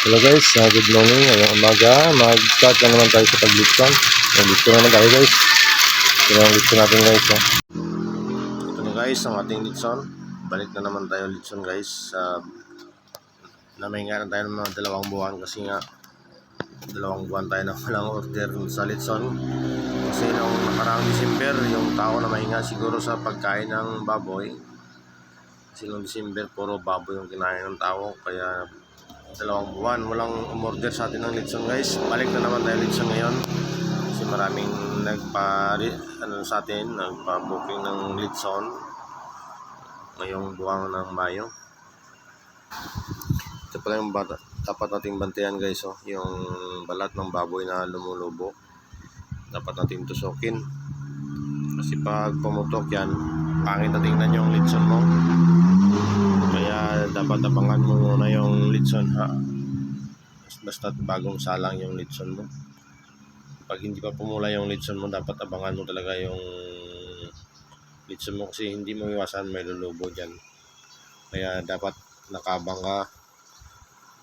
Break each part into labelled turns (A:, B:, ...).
A: Hello guys, good morning. Ngayong umaga, mag-start na naman tayo sa paglitson. Mag-litson naman tayo guys. Ito na ang litson natin guys. Ito na guys ang ating litson. Balik na naman tayo litson guys. Namahinga na tayo ng mga 2 buwan kasi nga 2 buwan tayo na walang order sa litson. Kasi noong nakaraang December, yung tao na mahinga siguro sa pagkain ng baboy. Kasi noong December, puro baboy yung kinain ng tao. Kaya 2 buwan walang umorder sa atin ng litson guys. Balik na naman tayo litson ngayon kasi maraming sa atin nagpa-booking ng litson ngayong buwan ng Mayo. Ito pala yung dapat nating bantayan guys, yung balat ng baboy na lumulubo dapat natin tusukin kasi pag pumutok yan, pangit na tingnan yung litson mo. Kaya dapat abangan mo muna yung litson ha. Basta bagong salang yung litson mo. Pag hindi pa pumula yung litson mo, dapat abangan mo talaga yung litson mo kasi hindi mo iwasan may lulubo dyan. Kaya dapat nakabang ka.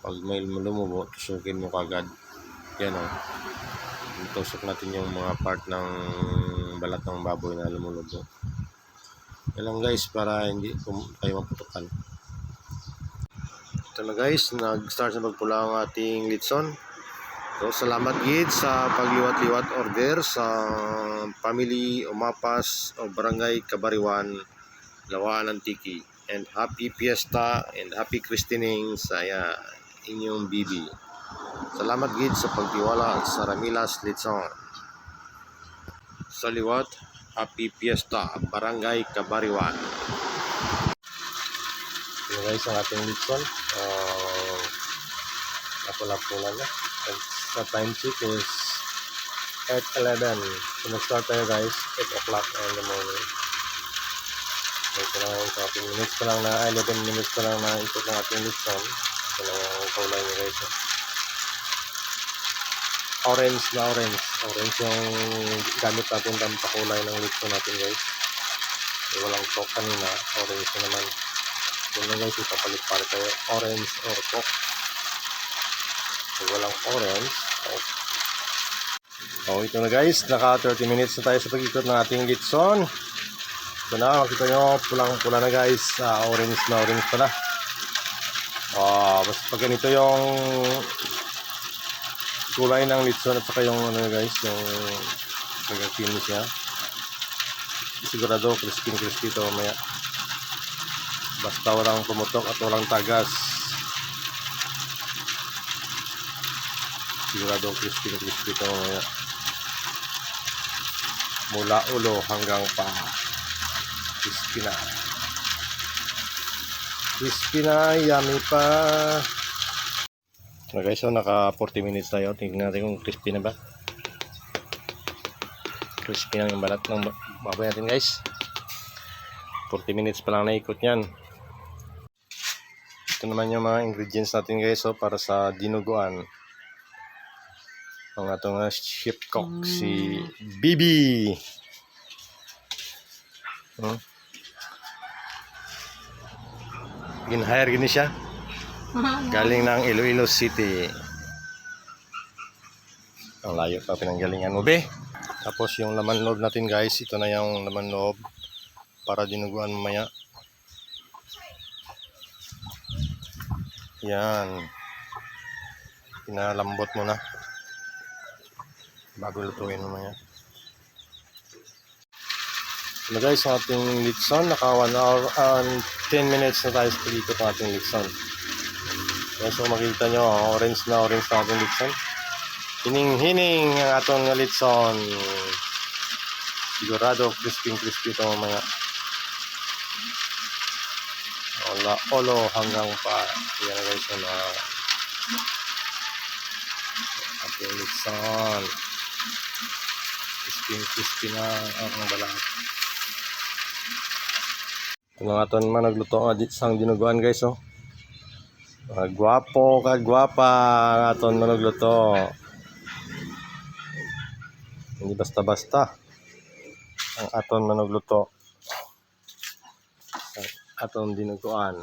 A: Pag may lumubo, tusukin mo kagad. Yan o. Tusok natin yung mga part ng balat ng baboy na lumulubo. Yan lang guys para hindi kayo maputukan. Ito na guys, nag-start na magpula ang ating litson. So salamat gid sa pagliwat-liwat order sa Family Umapas o Barangay Kabariwan, Lawaan Antique. And happy Fiesta and happy christening sa inyong bibi. Salamat gid sa pagtiwala sa Ramilas Litson. Sa liwat, happy Fiesta, Barangay Kabariwan. Ito guys ang ating litson. Napula-pula na. Sa time check is 8:11. So nag-start tayo guys 8 o'clock in the morning. Ito lang yung 11 minutes pa lang na ikot ng ating litson. Ito lang yung kulay niya guys. Orange yung gamit natin pakulay ng litson natin guys. Walang coke kanina, orange na naman. Yun na guys, ipapalit-palit tayo orange or coke. So walang orange. Ito na guys, naka 30 minutes na tayo sa pag-ikot ng ating litson. Ito na, makita nyo, pulang-pula na guys. Orange pala. Basta pag ganito yung kulay ng litson at saka yung guys, yung nag-finish niya. Sigurado crispy ito mamaya. Basta walang pumutok at walang tagas. Sigurado crispy ito mamaya. Mula ulo hanggang pa. Crispy na, yummy pa. So guys, naka 40 minutes tayo. Tingnan natin kung crispy na ba. Crispy na yung balat ng baboy natin guys. 40 minutes pa lang naikot yan. Ito naman yung mga ingredients natin guys, para sa dinuguan. Ang atong chef cook si Bibi. Gin-hire gini siya. Galing ng Iloilo City. Ang layo pa pinanggalingan mo be. Tapos yung laman loob natin guys, ito na yung laman loob para dinuguan mamaya. Yan. Pinalambot mo na bago lutuin mamaya. So guys, ang ating litson, naka 1 hour and 10 minutes na tayo sa pag-ikot ng ating litson. So makikita nyo, orange na ating litson. Hining-hining ang atong litson. Sigurado crispy ito mamaya. Olo hanggang pa. Yan na guys, na ating litson. Crispy na ang balat. Ito na nga naman nagluto nga isang dinuguan guys. Gwapo kagwapa ang aton manugluto. Hindi basta-basta ang aton manugluto. Aton dinuguan.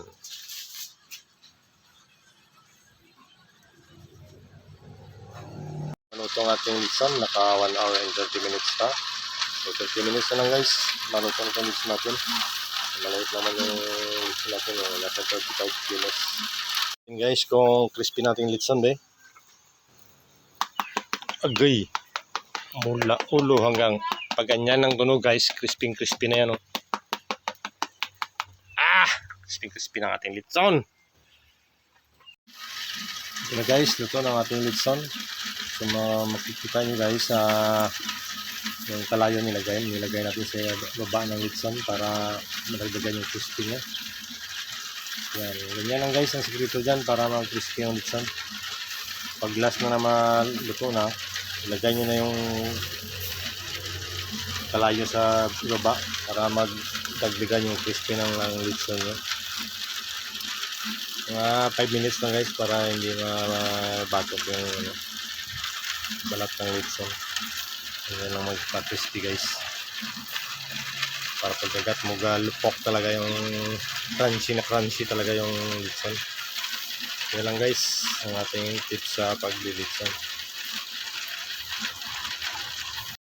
A: itong ating litson. Naka 1 hour and 30 minutes pa. So 30 minutes na lang guys. Maluto na itong litson natin. Maliit naman yung litson natin. Nasa 35 kilos. Yun guys, kung crispy natin litson agay. Mula ulo hanggang pag ganyan ng tunog guys. Crispy na yan. Crispy ng ating litson. Ito na guys, luto ng ating litson. So makikita nyo guys yung kalayo nilagay natin sa baba ng litson para madagdagan yung crispy nya. Yan, ganyan lang guys ang sekreto dyan para mag-crispy yung litson. Pag last na maluto na, ilagay nyo na yung kalayo sa baba para magdagdagan yung crispy ng litson nyo. Mga 5 minutes lang guys para hindi mabatok yung balat ng litson. Yan lang magpa-crispy guys. Para pagkagat mo galupok talaga yung crunchy talaga yung litson. Yan lang guys ang ating tips sa paglilitson.